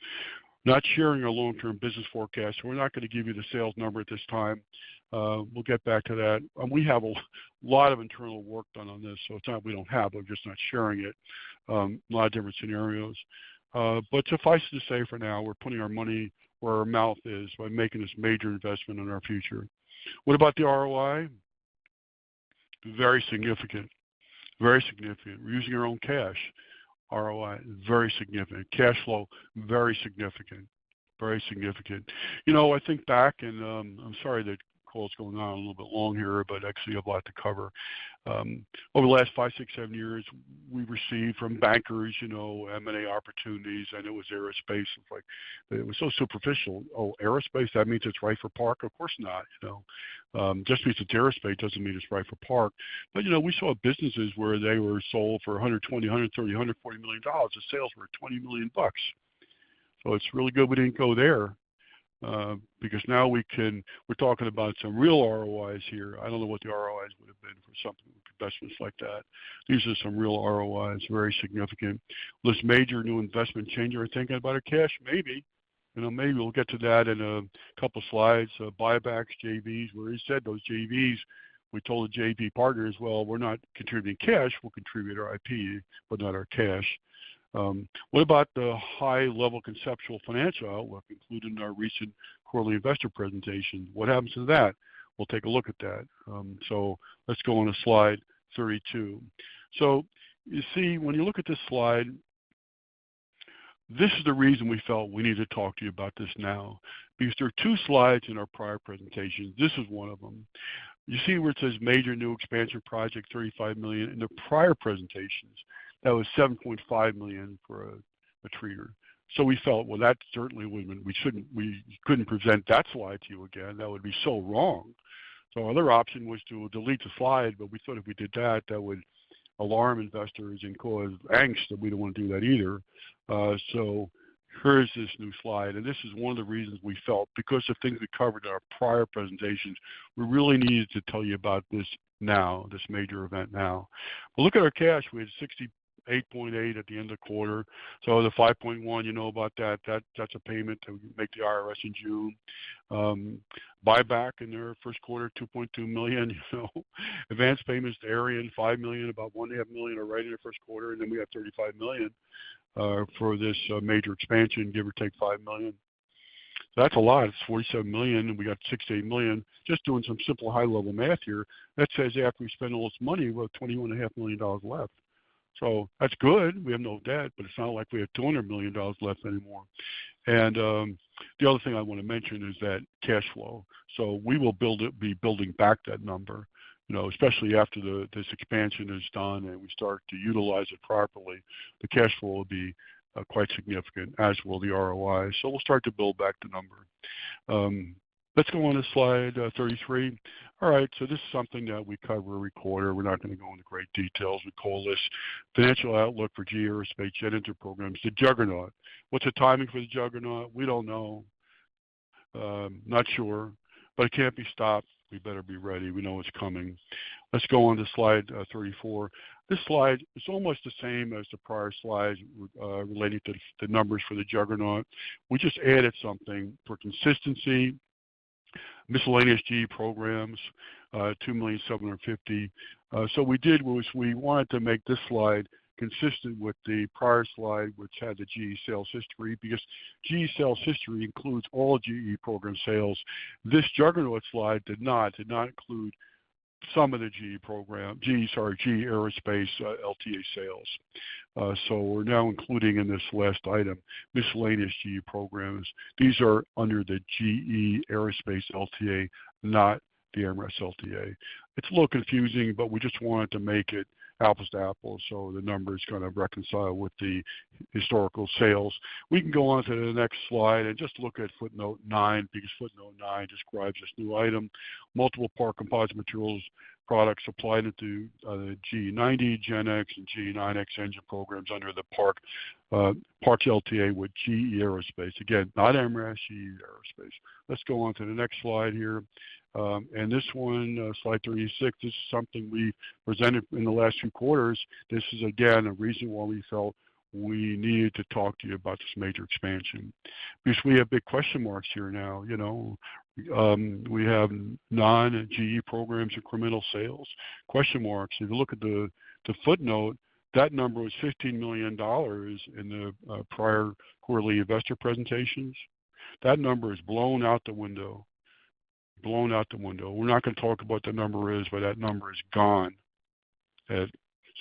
Not sharing our long-term business forecast. We're not going to give you the sales number at this time. We'll get back to that. We have a lot of internal work done on this, so it's not we don't have, we're just not sharing it. A lot of different scenarios. But suffice it to say for now, we're putting our money where our mouth is by making this major investment in our future. What about the ROI? Very significant. Very significant. We're using our own cash. ROI, very significant. Cash flow, very significant. Very significant. I think back, and I'm sorry that call's going on a little bit long here, but actually I have a lot to cover. Over the last 5, 6, 7 years, we received from bankers, M&A opportunities, and it was aerospace. It's like, it was so superficial. Oh, aerospace, that means it's right for Park? Of course not, Just because it's aerospace doesn't mean it's right for Park. But, we saw businesses where they were sold for $120, $130, $140 million. The sales were $20 million. So it's really good we didn't go there. Because now we're talking about some real ROIs here. I don't know what the ROIs would have been for something investments like that. These are some real ROIs, very significant. This major new investment change we're thinking about our cash, maybe. Maybe we'll get to that in a couple of slides. Buybacks, JVs, where he said those JVs, we told the JV partners, well, we're not contributing cash, we'll contribute our IP, but not our cash. What about the high-level conceptual financial outlook included in our recent quarterly investor presentation? What happens to that? We'll take a look at that. So let's go on to slide 32. So you see, when you look at this slide, This is the reason we felt we need to talk to you about this now, because there are two slides in our prior presentations. This is one of them. You see where it says major new expansion project, $35 million. In the prior presentations, that was $7.5 million for a treater. So we felt, well, that certainly wouldn't. We couldn't present that slide to you again. That would be so wrong. So our other option was to delete the slide, but we thought if we did that, that would alarm investors and cause angst, that we don't want to do that either. So here's this new slide, and this is one of the reasons we felt, because of things we covered in our prior presentations, we really needed to tell you about this now, this major event now. But look at our cash. We had 68.8 at the end of the quarter. So the 5.1, you know about that. That's a payment to make the IRS in June. Buyback in their first quarter, 2.2 million. You know, advance payments to Ariane, 5 million. About 1.5 million are right in the first quarter, and then we have 35 million for this major expansion, give or take 5 million. So that's a lot. It's 47 million, and we got 68 million. Just doing some simple high-level math here, that says after we spend all this money, we have $21.5 million left. So that's good. We have no debt, but it's not like we have $200 million left anymore. And the other thing I want to mention is that cash flow. So we will be building back that number, you know, especially after this expansion is done and we start to utilize it properly. The cash flow will be quite significant, as will the ROI. So we'll start to build back the number. Let's go on to slide 33. All right, so this is something that we cover every quarter. We're not going to go into great details. We call this financial outlook for GE Aerospace Jet Engine programs, the juggernaut. What's the timing for the juggernaut? We don't know. Not sure, but it can't be stopped. We better be ready. We know it's coming. Let's go on to slide 34. This slide is almost the same as the prior slides relating to the numbers for the juggernaut. We just added something for consistency. Miscellaneous GE programs, 2,750,000. So we did was we wanted to make this slide consistent with the prior slide, which had the GE sales history, because GE sales history includes all GE program sales. This juggernaut slide did not include some of the GE Aerospace LTA sales. So we're now including in this last item miscellaneous GE programs. These are under the GE Aerospace LTA, not the MRAS LTA. It's a little confusing, but we just wanted to make it apples to apples, so the numbers kind of reconcile with the historical sales. We can go on to the next slide and just look at footnote 9, because footnote 9 describes this new item. Multiple part composite materials products supplied into the GE90, GenX, and GE9X engine programs under the Parks LTA with GE Aerospace. Again, not MRAS, GE Aerospace. Let's go on to the next slide here. And this one, slide 36, this is something we presented in the last few quarters. This is, again, a reason why we felt we needed to talk to you about this major expansion. Because we have big question marks here now, you know. We have non-GE programs incremental sales, question marks. If you look at the footnote, that number was $15 million in the prior quarterly investor presentations. That number is blown out the window. Blown out the window. We're not going to talk about what the number is, but that number is gone.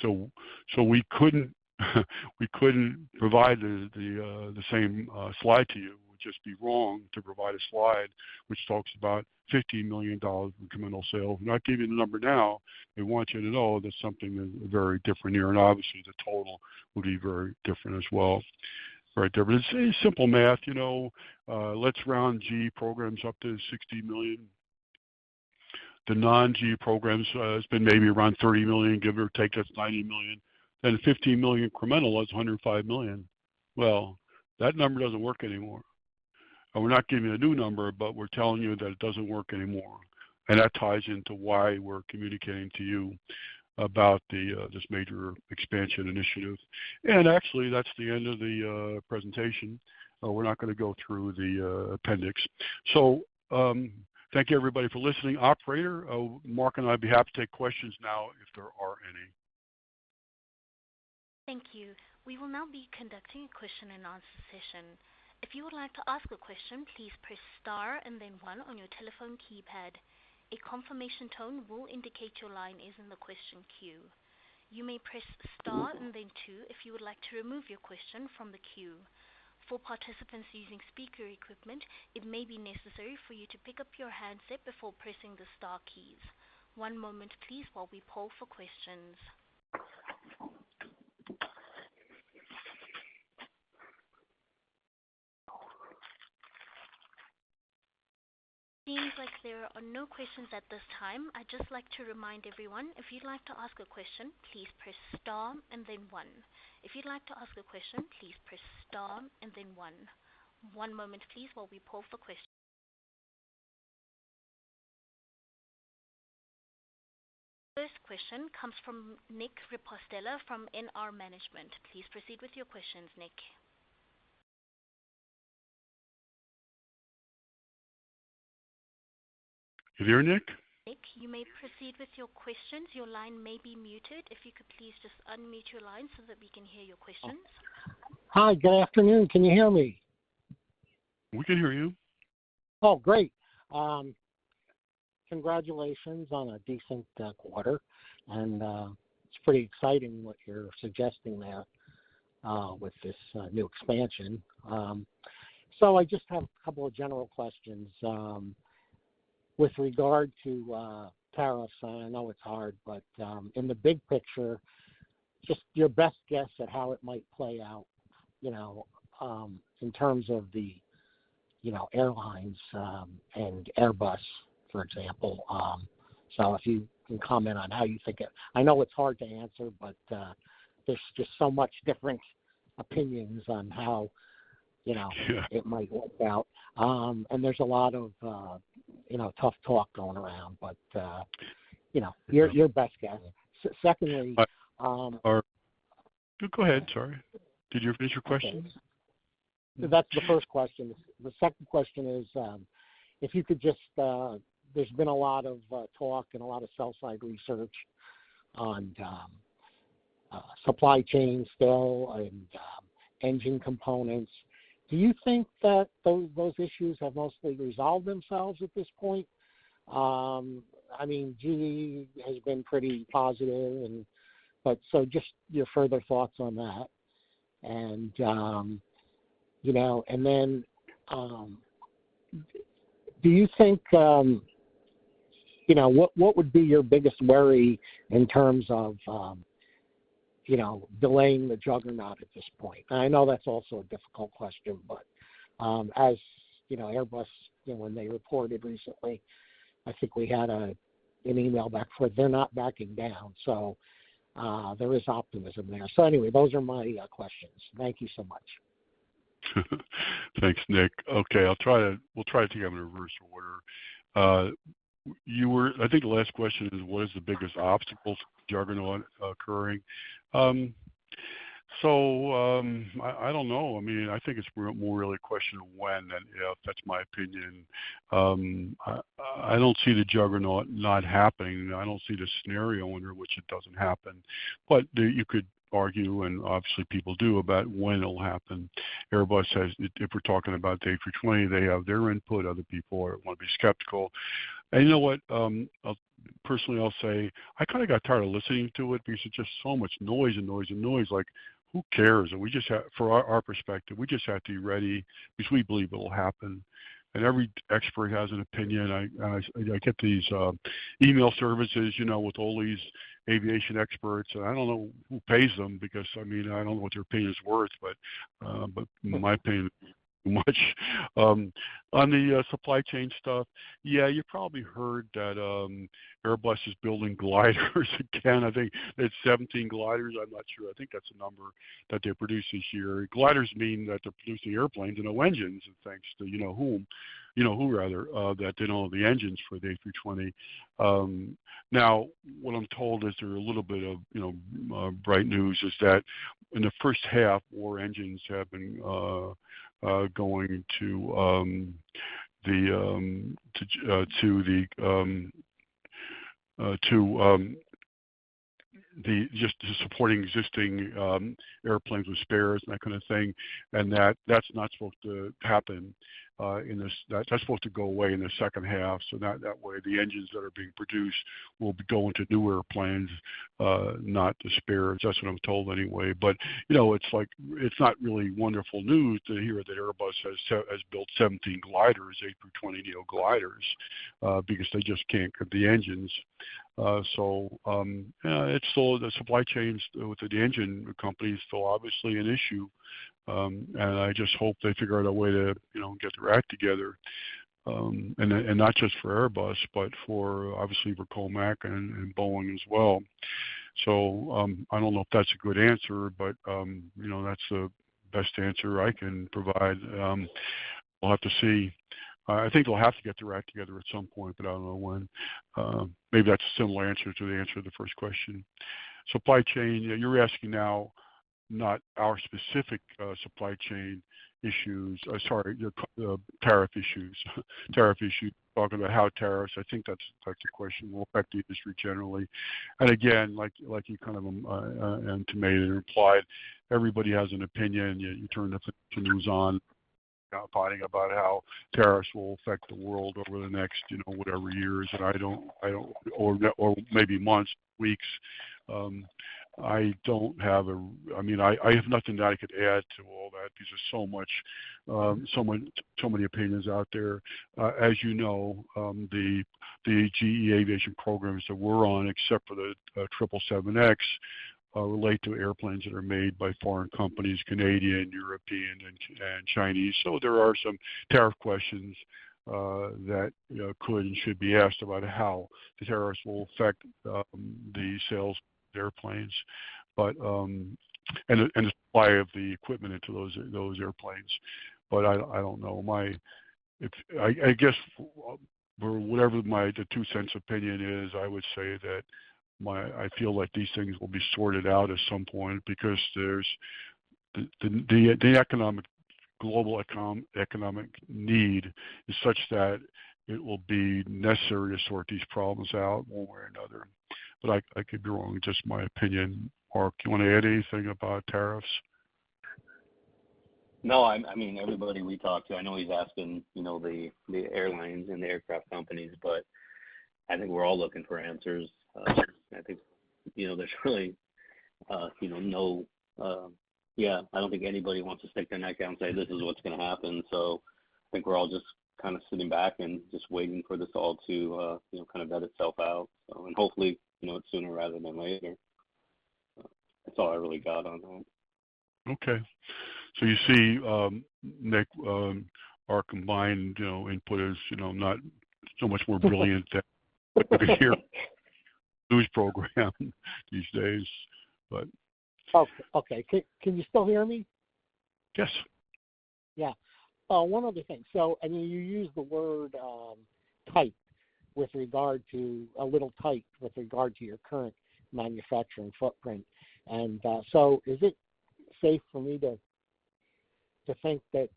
So we couldn't provide the same slide to you. It would just be wrong to provide a slide which talks about $15 million incremental sales. We're not giving you the number now. We want you to know that something is very different here, and obviously the total will be very different as well. Right there, but it's simple math, you know. Let's round GE programs up to 60 million. The non-GE programs has been maybe around 30 million, give or take, that's 90 million. Then 15 million incremental is 105 million. Well, that number doesn't work anymore. And we're not giving you a new number, but we're telling you that it doesn't work anymore. And that ties into why we're communicating to you about this major expansion initiative. And actually, that's the end of the presentation. We're not going to go through the appendix. So thank you, everybody, for listening. Operator, Mark and I would be happy to take questions now if there are any. Thank you. We will now be conducting a question and answer session. If you would like to ask a question, please press star and then 1 on your telephone keypad. A confirmation tone will indicate your line is in the question queue. You may press star and then 2 if you would like to remove your question from the queue. For participants using speaker equipment, it may be necessary for you to pick up your handset before pressing the star keys. One moment please while we poll for questions. Seems like there are no questions at this time. I'd just like to remind everyone, if you'd like to ask a question, please press star and then 1. If you'd like to ask a question, please press star and then 1. One moment please while we poll for questions. First question comes from Nick Ripostella from NR Management. Please proceed with your questions, Nick. You there, Nick? Nick, you may proceed with your questions. Your line may be muted. If you could please just unmute your line so that we can hear your questions. Hi, good afternoon. Can you hear me? We can hear you. Oh, great. Congratulations on a decent quarter. And it's pretty exciting what you're suggesting there with this new expansion. So I just have a couple of general questions. With regard to tariffs, I know it's hard, but in the big picture, just your best guess at how it might play out, in terms of the, airlines and Airbus, for example. So if you can comment on how you think it, I know it's hard to answer, but there's just so much different opinions on how, it might work out. And there's a lot of, tough talk going around, but, your best guess. Secondly, go ahead. Sorry. Did you finish your question? Okay. That's the first question. The second question is, if you could just, there's been a lot of talk and a lot of sell-side research on supply chain still and engine components. Do you think that those issues have mostly resolved themselves at this point? I mean, GE has been pretty positive, but so just your further thoughts on that. And, and then do you think, what would be your biggest worry in terms of, delaying the juggernaut at this point? And I know that's also a difficult question, but as, Airbus, when they reported recently, I think we had an email back for they're not backing down. So there is optimism there. So anyway, those are my questions. Thank you so much. Thanks, Nick. Okay, we'll try to take them in reverse order. I think the last question is, what is the biggest obstacle to juggernaut occurring? I don't know. I mean, I think it's more really a question of when than if. That's my opinion. I don't see the juggernaut not happening. I don't see the scenario under which it doesn't happen. But you could argue, and obviously people do, about when it'll happen. Airbus has, if we're talking about the A320, they have their input. Other people want to be skeptical. And you know what? I'll say I kind of got tired of listening to it because it's just so much noise and noise and noise. Like, who cares? And we just have, for our perspective, we just have to be ready because we believe it will happen. And every expert has an opinion. I get these email services, with all these aviation experts, and I don't know who pays them because I don't know what their opinion is worth, but my opinion is too much. On the supply chain stuff, yeah, you probably heard that Airbus is building gliders again. I think it's 17 gliders. I'm not sure. I think that's the number that they produce this year. Gliders mean that they're producing airplanes and no engines, and thanks to that they don't have the engines for the A320. Now, what I'm told is there are a little bit of bright news is that in the first half, more engines have been going to just supporting existing airplanes with spares and that kind of thing, and that's not supposed to happen in this. That's supposed to go away in the second half. So that way, the engines that are being produced will be going to new airplanes, not the spares. That's what I'm told anyway. But it's not really wonderful news to hear that Airbus has built 17 gliders, A320neo gliders, because they just can't get the engines. It's still the supply chains with the engine companies still obviously an issue, and I just hope they figure out a way to get their act together, and not just for Airbus, but obviously for Comac and Boeing as well. So I don't know if that's a good answer, but that's the best answer I can provide. We'll have to see. I think they'll have to get their act together at some point, but I don't know when. Maybe that's a similar answer to the answer to the first question. Supply chain, you're asking now not our specific supply chain issues, tariff issues. Tariff issues, talking about how tariffs, I think that's the question, will affect the industry generally. And again, like you kind of intimated and implied, everybody has an opinion. You turn the news on, fighting about how tariffs will affect the world over the next, whatever years, and I don't, or maybe months, weeks. I don't have I have nothing that I could add to all that because there's so many opinions out there. As you know, the GE aviation programs that we're on, except for the 777X, relate to airplanes that are made by foreign companies, Canadian, European, and Chinese. So there are some tariff questions that could and should be asked about how the tariffs will affect the sales of airplanes, but and the supply of the equipment into those airplanes. But I don't know. I guess for whatever the 2 cents opinion is, I would say that I feel like these things will be sorted out at some point because there's the global economic need is such that it will be necessary to sort these problems out one way or another. But I could be wrong, just my opinion. Mark, you want to add anything about tariffs? No, I mean, everybody we talk to, I know he's asking, the airlines and the aircraft companies, but I think we're all looking for answers. I think, there's really, no, I don't think anybody wants to stick their neck out and say this is what's going to happen. So I think we're all just kind of sitting back and just waiting for this all to, kind of vet itself out. So, and hopefully, it's sooner rather than later. That's all I really got on that. Okay. So you see, Nick, our combined, input is, not so much more brilliant than what you can hear news program these days, but okay. Can you still hear me? Yes. Yeah. One other thing. So, you use the word tight with regard to a little tight with regard to your current manufacturing footprint, and so is it safe for me to think that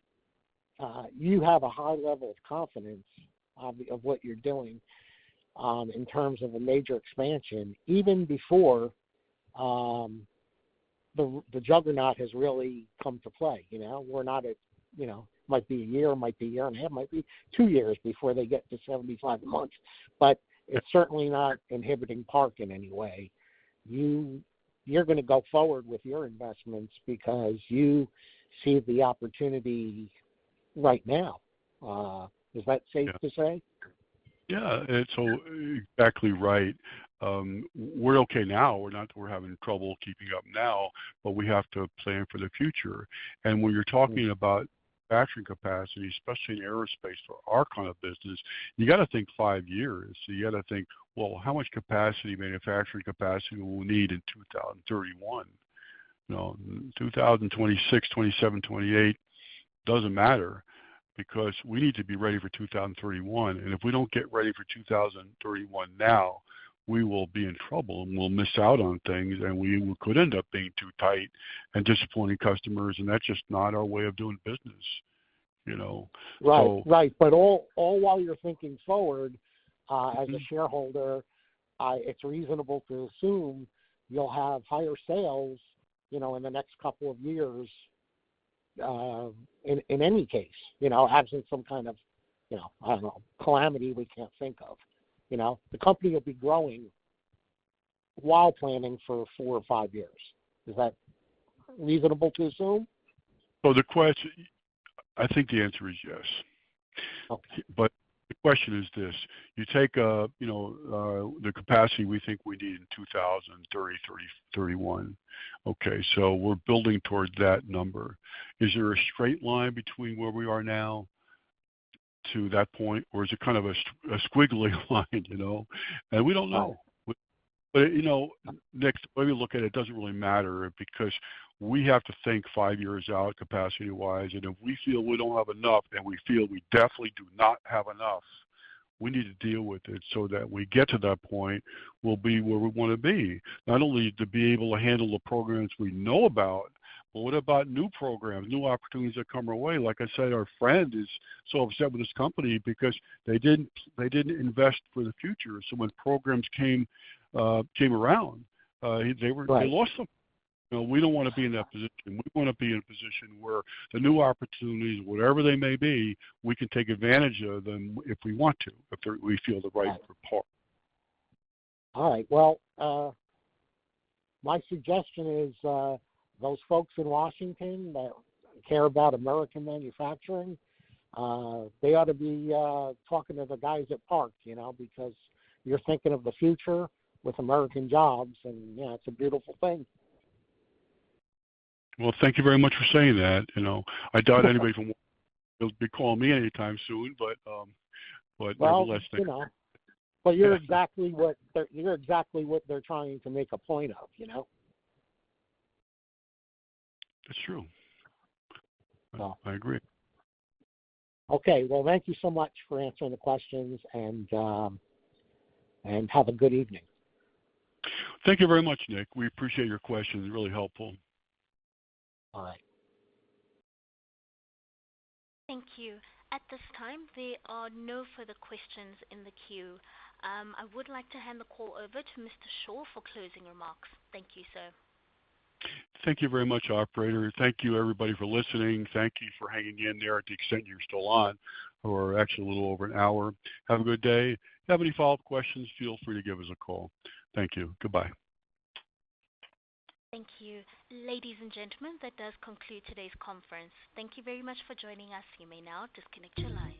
you have a high level of confidence of what you're doing in terms of a major expansion, even before the juggernaut has really come to play? We're not at, might be a year, might be a year and a half, might be 2 years before they get to 75 months, but it's certainly not inhibiting Park in any way. You're going to go forward with your investments because you see the opportunity right now. Is that safe to say? Yeah, it's exactly right. We're okay now. We're having trouble keeping up now, but we have to plan for the future. And when you're talking about manufacturing capacity, especially in aerospace for our kind of business, you got to think 5 years. So you got to think, well, how much manufacturing capacity will we need in 2031? 2026, 27, 28 doesn't matter, because we need to be ready for 2031. And if we don't get ready for 2031 now, we will be in trouble and we'll miss out on things, and we could end up being too tight and disappointing customers, and that's just not our way of doing business, Right. But all while you're thinking forward, as a shareholder, it's reasonable to assume you'll have higher sales, in the next couple of years. In any case, absent some kind of, I don't know, calamity we can't think of. The company will be growing while planning for 4 or 5 years. Is that reasonable to assume? So the question, I think the answer is yes. Okay. But the question is this: you take the capacity we think we need in 2030, 31. Okay, so we're building towards that number. Is there a straight line between where we are now to that point, or is it kind of a squiggly line? And we don't know. Right. But Nick, the way we look at it, it doesn't really matter, because we have to think 5 years out capacity-wise, and if we feel we don't have enough, and we feel we definitely do not have enough, we need to deal with it so that when we get to that point, we'll be where we want to be. Not only to be able to handle the programs we know about, but what about new programs, new opportunities that come our way? Like I said, our friend is so upset with this company because they didn't invest for the future. So when programs came around, they lost them. We don't want to be in that position. We want to be in a position where the new opportunities, whatever they may be, we can take advantage of them if we want to, if we feel the right part. All right. Well, my suggestion is those folks in Washington that care about American manufacturing, they ought to be talking to the guys at Park, because you're thinking of the future with American jobs, and it's a beautiful thing. Well, thank you very much for saying that. I doubt anybody from will be calling me anytime soon, but nevertheless, but you're exactly what they're trying to make a point of. That's true. Well, I agree. Okay. Well, thank you so much for answering the questions, and have a good evening. Thank you very much, Nick. We appreciate your questions. Really helpful. All right. Thank you. At this time, there are no further questions in the queue. I would like to hand the call over to Mr. Shaw for closing remarks. Thank you, sir. Thank you very much, operator. Thank you, everybody, for listening. Thank you for hanging in there at the extent you're still on, or actually a little over an hour. Have a good day. If you have any follow-up questions, feel free to give us a call. Thank you. Goodbye. Thank you. Ladies and gentlemen, that does conclude today's conference. Thank you very much for joining us. You may now disconnect your line.